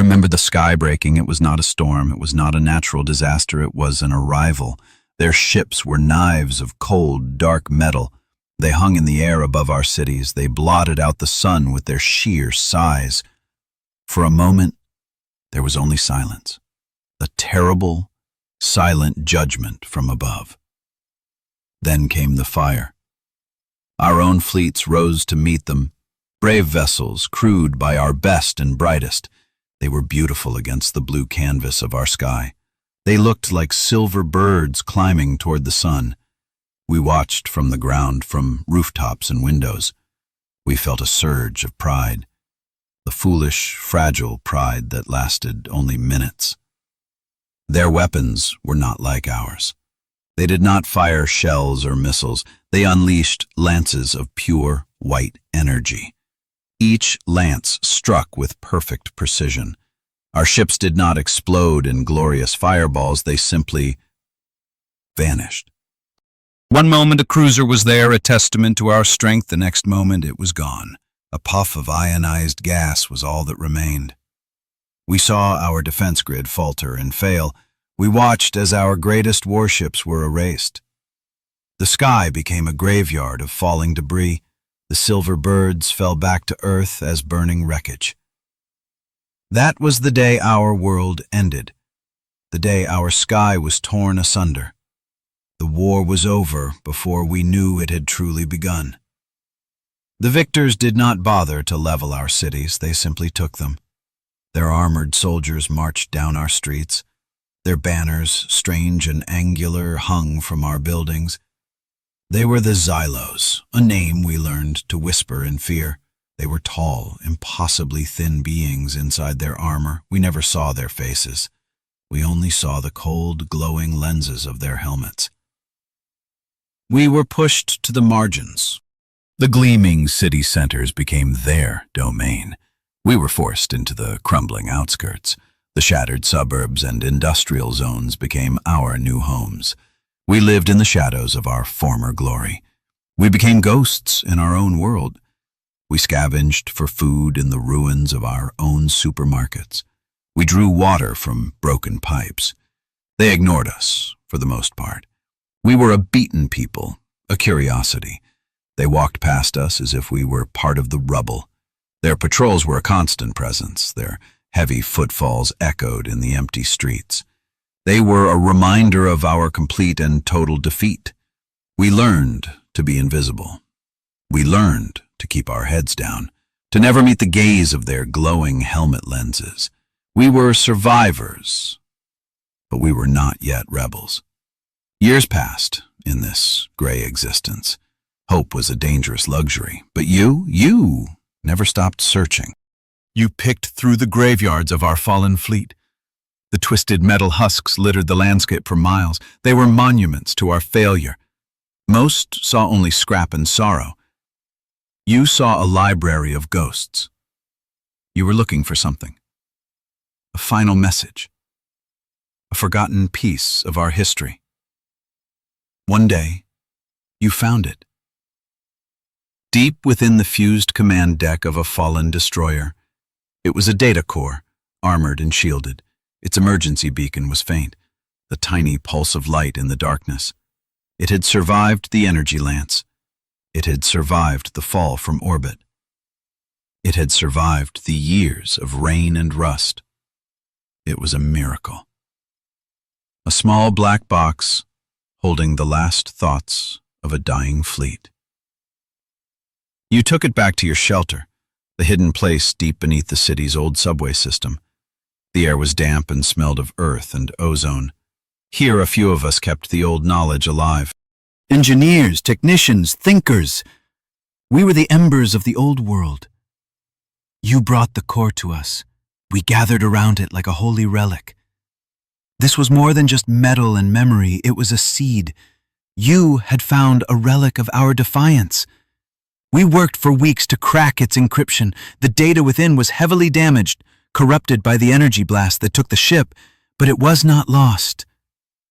remember the sky breaking. It was not a storm. It was not a natural disaster. It was an arrival. Their ships were knives of cold, dark metal. They hung in the air above our cities. They blotted out the sun with their sheer size. For a moment, there was only silence. A terrible, silent judgment from above. Then came the fire. Our own fleets rose to meet them, brave vessels crewed by our best and brightest. They were beautiful against the blue canvas of our sky. They looked like silver birds climbing toward the sun. We watched from the ground, from rooftops and windows. We felt a surge of pride, the foolish, fragile pride that lasted only minutes. Their weapons were not like ours. They did not fire shells or missiles. They unleashed lances of pure, white energy. Each lance struck with perfect precision. Our ships did not explode in glorious fireballs. They simply vanished. One moment a cruiser was there, a testament to our strength. The next moment it was gone. A puff of ionized gas was all that remained. We saw our defense grid falter and fail. We watched as our greatest warships were erased. The sky became a graveyard of falling debris. The silver birds fell back to earth as burning wreckage. That was the day our world ended, the day our sky was torn asunder. The war was over before we knew it had truly begun. The victors did not bother to level our cities. They simply took them. Their armored soldiers marched down our streets. Their banners, strange and angular, hung from our buildings. They were the Xylos, a name we learned to whisper in fear. They were tall, impossibly thin beings inside their armor. We never saw their faces. We only saw the cold, glowing lenses of their helmets. We were pushed to the margins. The gleaming city centers became their domain. We were forced into the crumbling outskirts. The shattered suburbs and industrial zones became our new homes. We lived in the shadows of our former glory. We became ghosts in our own world. We scavenged for food in the ruins of our own supermarkets. We drew water from broken pipes. They ignored us, for the most part. We were a beaten people, a curiosity. They walked past us as if we were part of the rubble. Their patrols were a constant presence. Their heavy footfalls echoed in the empty streets. They were a reminder of our complete and total defeat. We learned to be invisible. We learned to keep our heads down, to never meet the gaze of their glowing helmet lenses. We were survivors, but we were not yet rebels. Years passed in this gray existence. Hope was a dangerous luxury, but you never stopped searching. You picked through the graveyards of our fallen fleet. The twisted metal husks littered the landscape for miles. They were monuments to our failure. Most saw only scrap and sorrow. You saw a library of ghosts. You were looking for something. A final message. A forgotten piece of our history. One day, you found it. Deep within the fused command deck of a fallen destroyer. It was a data core, armored and shielded. Its emergency beacon was faint, the tiny pulse of light in the darkness. It had survived the energy lance. It had survived the fall from orbit. It had survived the years of rain and rust. It was a miracle. A small black box holding the last thoughts of a dying fleet. You took it back to your shelter, the hidden place deep beneath the city's old subway system. The air was damp and smelled of earth and ozone. Here a few of us kept the old knowledge alive. Engineers, technicians, thinkers. We were the embers of the old world. You brought the core to us. We gathered around it like a holy relic. This was more than just metal and memory. It was a seed. You had found a relic of our defiance. We worked for weeks to crack its encryption. The data within was heavily damaged, corrupted by the energy blast that took the ship, but it was not lost.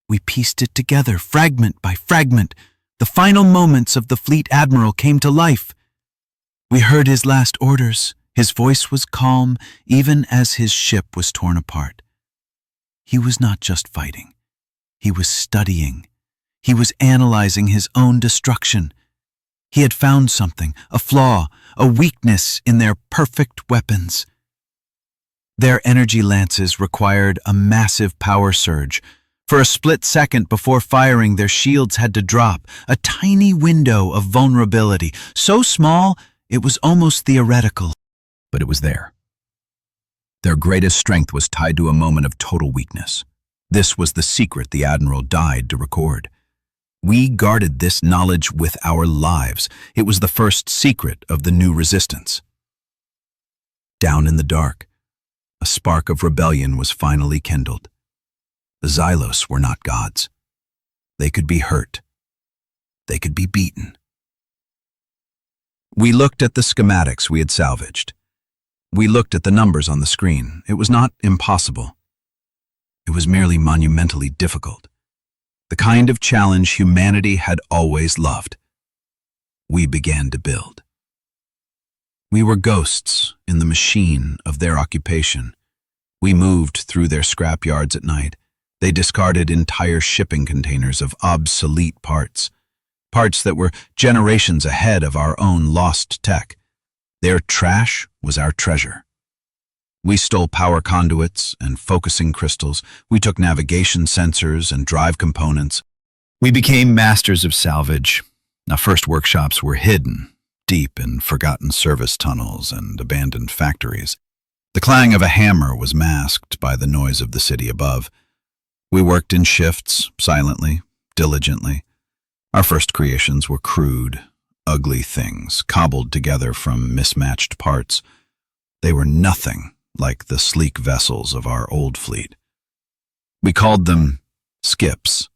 We pieced it together, fragment by fragment. The final moments of the fleet admiral came to life. We heard his last orders, His voice was calm even as his ship was torn apart. He was not just fighting. He was studying. He was analyzing his own destruction. He had found something, a flaw, a weakness in their perfect weapons. Their energy lances required a massive power surge. For a split second before firing, their shields had to drop, a tiny window of vulnerability, so small it was almost theoretical. But it was there. Their greatest strength was tied to a moment of total weakness. This was the secret the Admiral died to record. We guarded this knowledge with our lives. It was the first secret of the new resistance. Down in the dark, a spark of rebellion was finally kindled. The Xylos were not gods. They could be hurt. They could be beaten. We looked at the schematics we had salvaged. We looked at the numbers on the screen. It was not impossible. It was merely monumentally difficult. The kind of challenge humanity had always loved. We began to build. We were ghosts in the machine of their occupation. We moved through their scrapyards at night. They discarded entire shipping containers of obsolete parts, parts that were generations ahead of our own lost tech. Their trash was our treasure. We stole power conduits and focusing crystals. We took navigation sensors and drive components. We became masters of salvage. Our first workshops were hidden, deep in forgotten service tunnels and abandoned factories. The clang of a hammer was masked by the noise of the city above. We worked in shifts, silently, diligently. Our first creations were crude, ugly things, cobbled together from mismatched parts. They were nothing like the sleek vessels of our old fleet. We called them skips.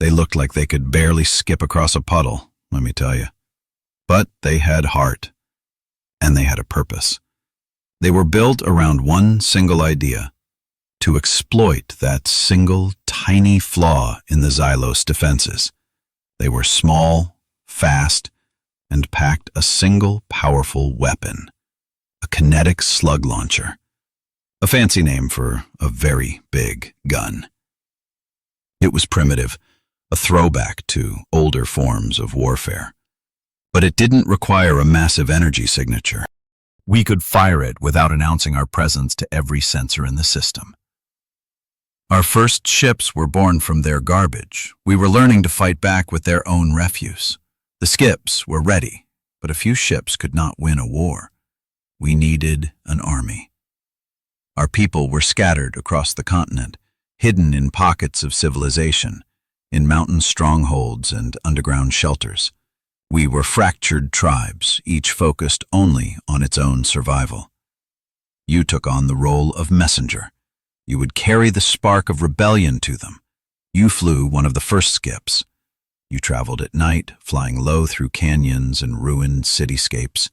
They looked like they could barely skip across a puddle, let me tell you. But they had heart, and they had a purpose. They were built around one single idea: to exploit that single, tiny flaw in the Xylos defenses. They were small, fast, and packed a single powerful weapon: a kinetic slug launcher, a fancy name for a very big gun. It was primitive, a throwback to older forms of warfare. But it didn't require a massive energy signature. We could fire it without announcing our presence to every sensor in the system. Our first ships were born from their garbage. We were learning to fight back with their own refuse. The skips were ready, but a few ships could not win a war. We needed an army. Our people were scattered across the continent, hidden in pockets of civilization, in mountain strongholds and underground shelters. We were fractured tribes, each focused only on its own survival. You took on the role of messenger. You would carry the spark of rebellion to them. You flew one of the first skips. You traveled at night, flying low through canyons and ruined cityscapes.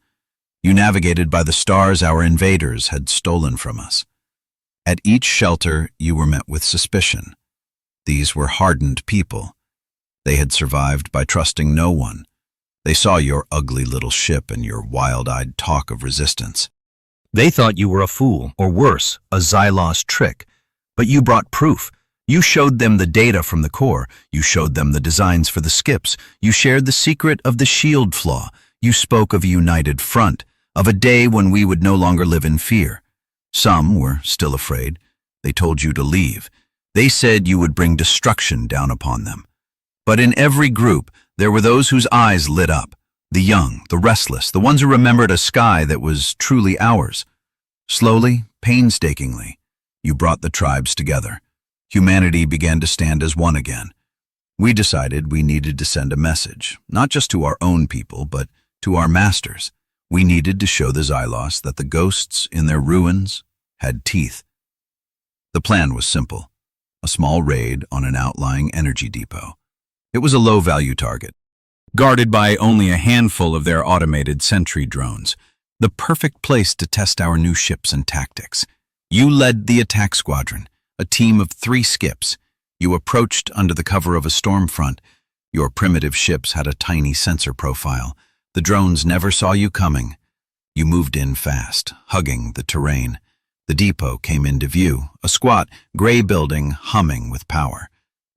You navigated by the stars our invaders had stolen from us. At each shelter, you were met with suspicion. These were hardened people. They had survived by trusting no one. They saw your ugly little ship and your wild-eyed talk of resistance. They thought you were a fool, or worse, a Xylos trick. But you brought proof. You showed them the data from the core. You showed them the designs for the skips. You shared the secret of the shield flaw. You spoke of a united front, of a day when we would no longer live in fear. Some were still afraid. They told you to leave. They said you would bring destruction down upon them. But in every group, there were those whose eyes lit up. The young, the restless, the ones who remembered a sky that was truly ours. Slowly, painstakingly, you brought the tribes together. Humanity began to stand as one again. We decided we needed to send a message, not just to our own people, but to our masters. We needed to show the Xylos that the ghosts in their ruins had teeth. The plan was simple: a small raid on an outlying energy depot. It was a low-value target, guarded by only a handful of their automated sentry drones. The perfect place to test our new ships and tactics. You led the attack squadron, a team of 3 skips. You approached under the cover of a storm front. Your primitive ships had a tiny sensor profile. The drones never saw you coming. You moved in fast, hugging the terrain. The depot came into view, a squat, gray building humming with power.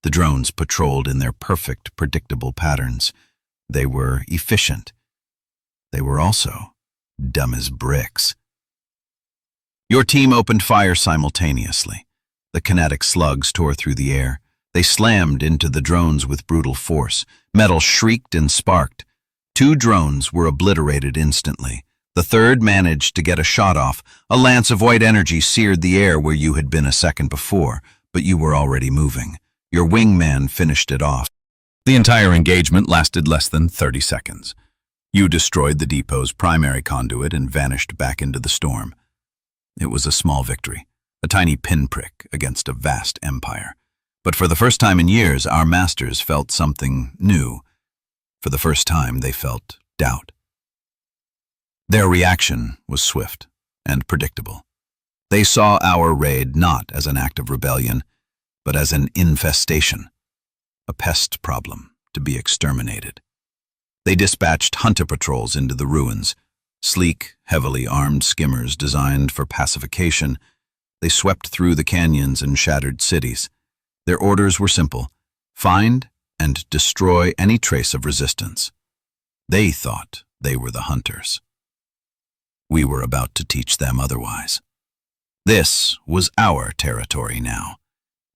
The drones patrolled in their perfect, predictable patterns. They were efficient. They were also dumb as bricks. Your team opened fire simultaneously. The kinetic slugs tore through the air. They slammed into the drones with brutal force. Metal shrieked and sparked. 2 drones were obliterated instantly. The third managed to get a shot off. A lance of white energy seared the air where you had been a second before, but you were already moving. Your wingman finished it off. The entire engagement lasted less than 30 seconds. You destroyed the depot's primary conduit and vanished back into the storm. It was a small victory, a tiny pinprick against a vast empire. But for the first time in years, our masters felt something new. For the first time, they felt doubt. Their reaction was swift and predictable. They saw our raid not as an act of rebellion, but as an infestation, a pest problem to be exterminated. They dispatched hunter patrols into the ruins, sleek, heavily armed skimmers designed for pacification. They swept through the canyons and shattered cities. Their orders were simple: find and destroy any trace of resistance. They thought they were the hunters. We were about to teach them otherwise. This was our territory now.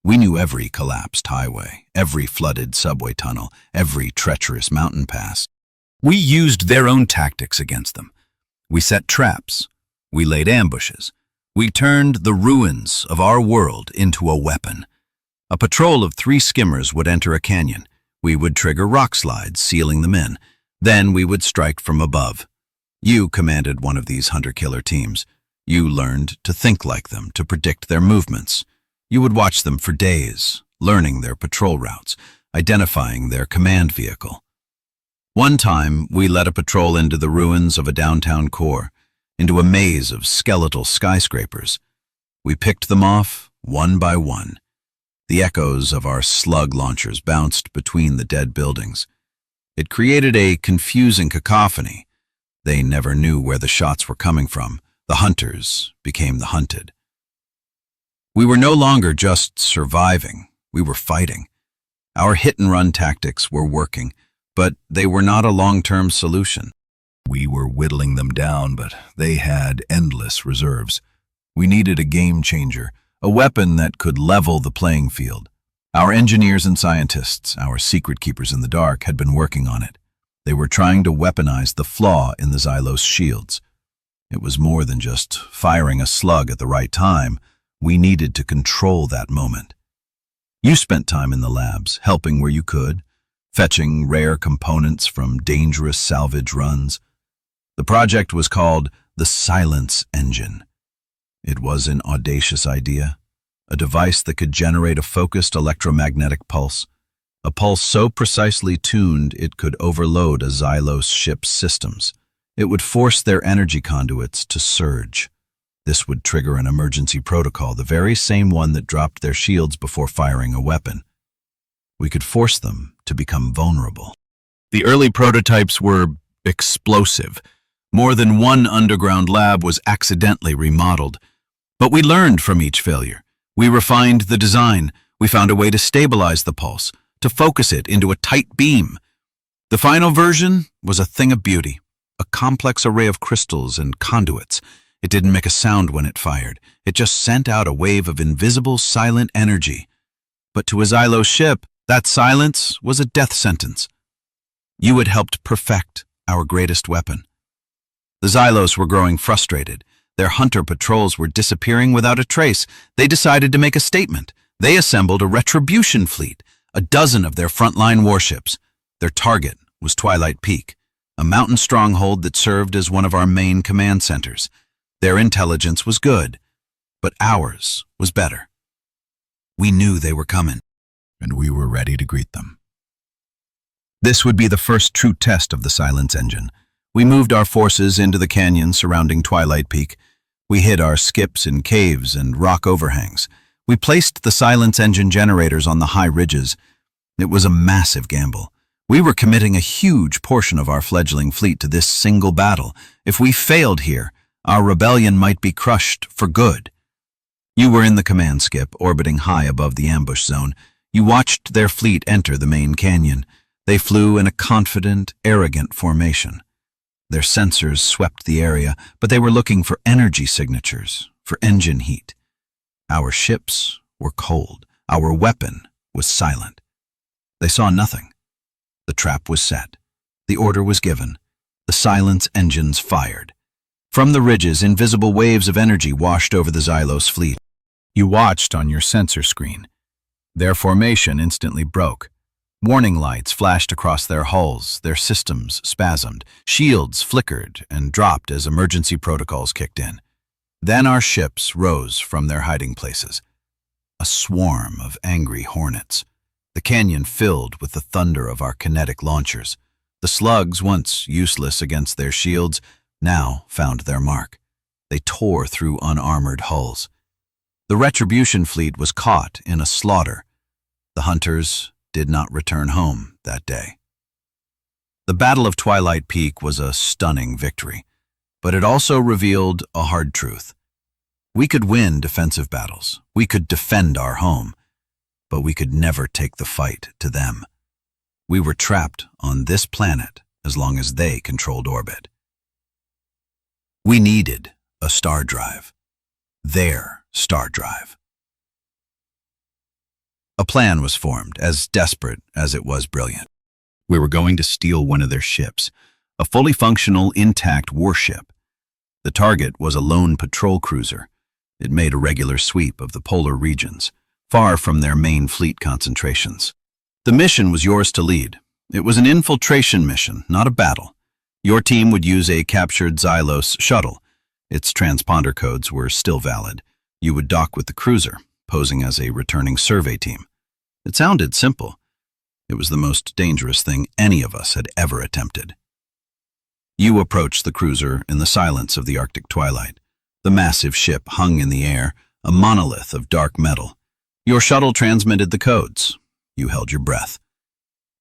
We knew every collapsed highway, every flooded subway tunnel, every treacherous mountain pass. We used their own tactics against them. We set traps. We laid ambushes. We turned the ruins of our world into a weapon. A patrol of 3 skimmers would enter a canyon. We would trigger rock slides, sealing them in. Then we would strike from above. You commanded one of these hunter-killer teams. You learned to think like them, to predict their movements. You would watch them for days, learning their patrol routes, identifying their command vehicle. One time, we led a patrol into the ruins of a downtown core, into a maze of skeletal skyscrapers. We picked them off, one by one. The echoes of our slug launchers bounced between the dead buildings. It created a confusing cacophony. They never knew where the shots were coming from. The hunters became the hunted. We were no longer just surviving. We were fighting. Our hit-and-run tactics were working, but they were not a long-term solution. We were whittling them down, but they had endless reserves. We needed a game-changer, a weapon that could level the playing field. Our engineers and scientists, our secret keepers in the dark, had been working on it. They were trying to weaponize the flaw in the Xylos shields. It was more than just firing a slug at the right time. We needed to control that moment. You spent time in the labs, helping where you could, fetching rare components from dangerous salvage runs. The project was called the Silence Engine. It was an audacious idea, a device that could generate a focused electromagnetic pulse, a pulse so precisely tuned it could overload a Xylos ship's systems. It would force their energy conduits to surge. This would trigger an emergency protocol, the very same one that dropped their shields before firing a weapon. We could force them to become vulnerable. The early prototypes were explosive. More than one underground lab was accidentally remodeled. But we learned from each failure. We refined the design. We found a way to stabilize the pulse, to focus it into a tight beam. The final version was a thing of beauty, a complex array of crystals and conduits. It didn't make a sound when it fired. It just sent out a wave of invisible, silent energy. But to a Xylos ship, that silence was a death sentence. You had helped perfect our greatest weapon. The Xylos were growing frustrated. Their hunter patrols were disappearing without a trace. They decided to make a statement. They assembled a retribution fleet, a dozen of their frontline warships. Their target was Twilight Peak, a mountain stronghold that served as one of our main command centers. Their intelligence was good, but ours was better. We knew they were coming, and we were ready to greet them. This would be the first true test of the Silence Engine. We moved our forces into the canyon surrounding Twilight Peak. We hid our skips in caves and rock overhangs. We placed the Silence Engine generators on the high ridges. It was a massive gamble. We were committing a huge portion of our fledgling fleet to this single battle. If we failed here, our rebellion might be crushed for good. You were in the command skip, orbiting high above the ambush zone. You watched their fleet enter the main canyon. They flew in a confident, arrogant formation. Their sensors swept the area, but they were looking for energy signatures, for engine heat. Our ships were cold. Our weapon was silent. They saw nothing. The trap was set. The order was given. The silence engines fired. From the ridges, invisible waves of energy washed over the Xylos fleet. You watched on your sensor screen. Their formation instantly broke. Warning lights flashed across their hulls, their systems spasmed, shields flickered and dropped as emergency protocols kicked in. Then our ships rose from their hiding places. A swarm of angry hornets. The canyon filled with the thunder of our kinetic launchers. The slugs, once useless against their shields, now found their mark. They tore through unarmored hulls. The Retribution fleet was caught in a slaughter. The hunters did not return home that day. The Battle of Twilight Peak was a stunning victory, but it also revealed a hard truth. We could win defensive battles, we could defend our home, but we could never take the fight to them. We were trapped on this planet as long as they controlled orbit. We needed a star drive, their star drive. A plan was formed, as desperate as it was brilliant. We were going to steal one of their ships, a fully functional, intact warship. The target was a lone patrol cruiser. It made a regular sweep of the polar regions, far from their main fleet concentrations. The mission was yours to lead. It was an infiltration mission, not a battle. Your team would use a captured Xylos shuttle. Its transponder codes were still valid. You would dock with the cruiser, posing as a returning survey team. It sounded simple. It was the most dangerous thing any of us had ever attempted. You approached the cruiser in the silence of the Arctic twilight. The massive ship hung in the air, a monolith of dark metal. Your shuttle transmitted the codes. You held your breath.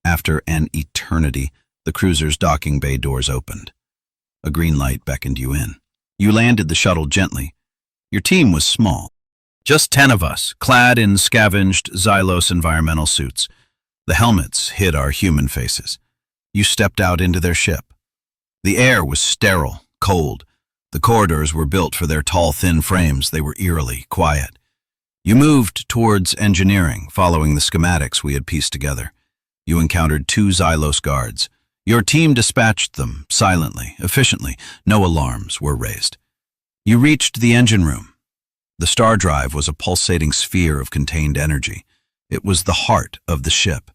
After an eternity, the cruiser's docking bay doors opened. A green light beckoned you in. You landed the shuttle gently. Your team was small. Just 10 of us, clad in scavenged Xylos environmental suits. The helmets hid our human faces. You stepped out into their ship. The air was sterile, cold. The corridors were built for their tall, thin frames. They were eerily quiet. You moved towards engineering, following the schematics we had pieced together. You encountered 2 Xylos guards. Your team dispatched them, silently, efficiently. No alarms were raised. You reached the engine room. The star drive was a pulsating sphere of contained energy. It was the heart of the ship.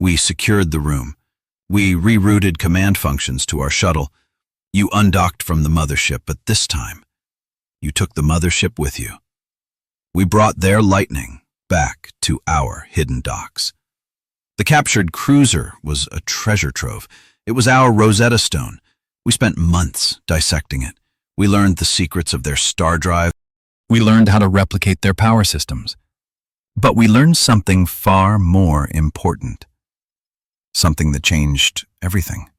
We secured the room. We rerouted command functions to our shuttle. You undocked from the mothership, but this time, you took the mothership with you. We brought their lightning back to our hidden docks. The captured cruiser was a treasure trove. It was our Rosetta Stone. We spent months dissecting it. We learned the secrets of their star drive. We learned how to replicate their power systems. But we learned something far more important. Something that changed everything.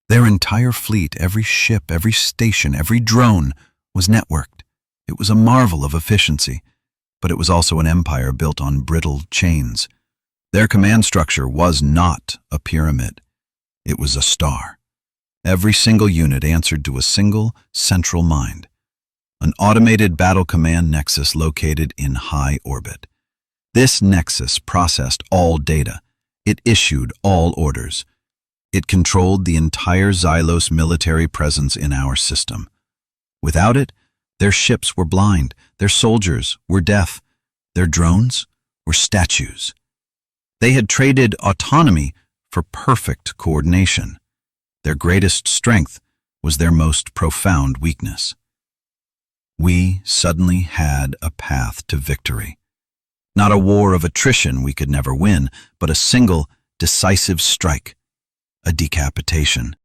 Their entire fleet, every ship, every station, every drone was networked. It was a marvel of efficiency, but it was also an empire built on brittle chains. Their command structure was not a pyramid. It was a star. Every single unit answered to a single central mind. An automated battle command nexus located in high orbit. This nexus processed all data. It issued all orders. It controlled the entire Xylos military presence in our system. Without it, their ships were blind, their soldiers were deaf, their drones were statues. They had traded autonomy for perfect coordination. Their greatest strength was their most profound weakness. We suddenly had a path to victory. Not a war of attrition we could never win, but a single, decisive strike, a decapitation.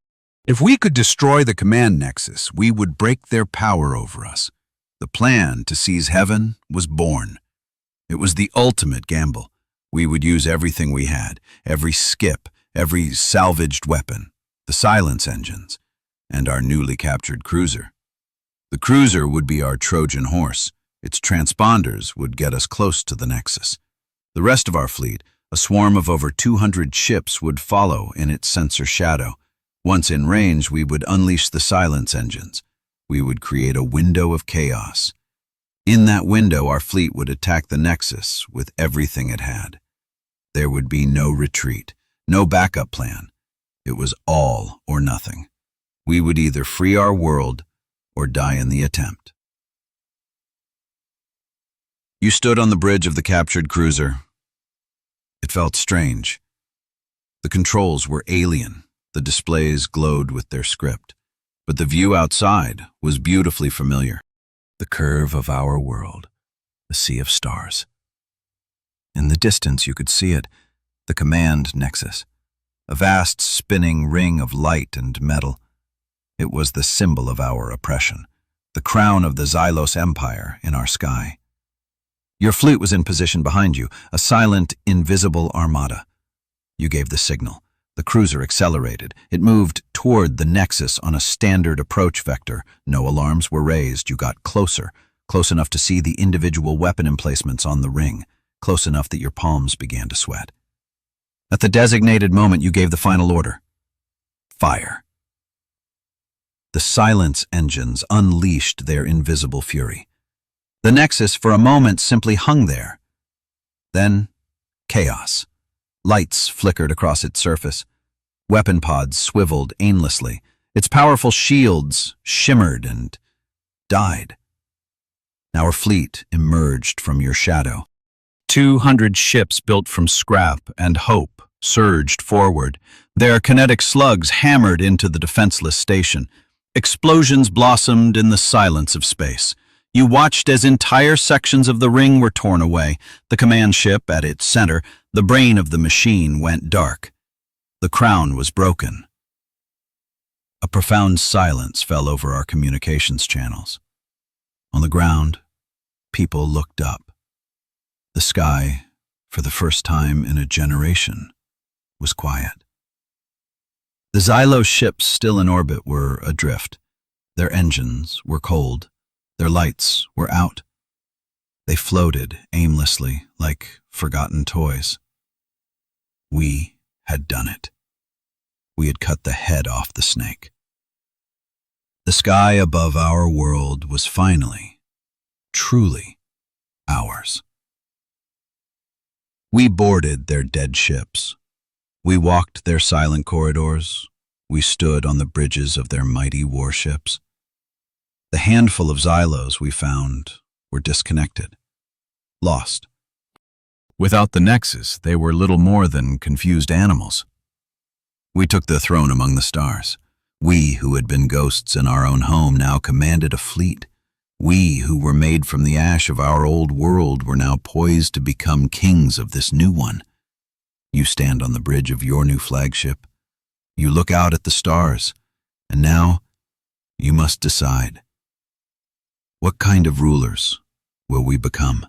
If we could destroy the command nexus, we would break their power over us. The plan to seize heaven was born. It was the ultimate gamble. We would use everything we had, every skip, every salvaged weapon, the silence engines, and our newly captured cruiser. The cruiser would be our Trojan horse. Its transponders would get us close to the Nexus. The rest of our fleet, a swarm of over 200 ships, would follow in its sensor shadow. Once in range, we would unleash the silence engines. We would create a window of chaos. In that window, our fleet would attack the Nexus with everything it had. There would be no retreat, no backup plan. It was all or nothing. We would either free our world or die in the attempt. You stood on the bridge of the captured cruiser. It felt strange. The controls were alien. The displays glowed with their script. But the view outside was beautifully familiar. The curve of our world, the sea of stars. In the distance you could see it, the command nexus, a vast spinning ring of light and metal. It was the symbol of our oppression, the crown of the Xylos Empire in our sky. Your fleet was in position behind you, a silent, invisible armada. You gave the signal. The cruiser accelerated. It moved toward the Nexus on a standard approach vector. No alarms were raised. You got closer, close enough to see the individual weapon emplacements on the ring, close enough that your palms began to sweat. At the designated moment, you gave the final order. Fire. The silence engines unleashed their invisible fury. The Nexus, for a moment, simply hung there. Then, chaos. Lights flickered across its surface. Weapon pods swiveled aimlessly. Its powerful shields shimmered and died. Our fleet emerged from your shadow. 200 ships built from scrap and hope surged forward. Their kinetic slugs hammered into the defenseless station. Explosions blossomed in the silence of space. You watched as entire sections of the ring were torn away. The command ship at its center, the brain of the machine, went dark. The crown was broken. A profound silence fell over our communications channels. On the ground, people looked up. The sky, for the first time in a generation, was quiet. The Xylos ships still in orbit were adrift. Their engines were cold. Their lights were out. They floated aimlessly like forgotten toys. We had done it. We had cut the head off the snake. The sky above our world was finally, truly, ours. We boarded their dead ships. We walked their silent corridors. We stood on the bridges of their mighty warships. The handful of Xylos we found were disconnected, lost. Without the Nexus, they were little more than confused animals. We took the throne among the stars. We, who had been ghosts in our own home, now commanded a fleet. We, who were made from the ash of our old world, were now poised to become kings of this new one. You stand on the bridge of your new flagship. You look out at the stars, and now you must decide. What kind of rulers will we become?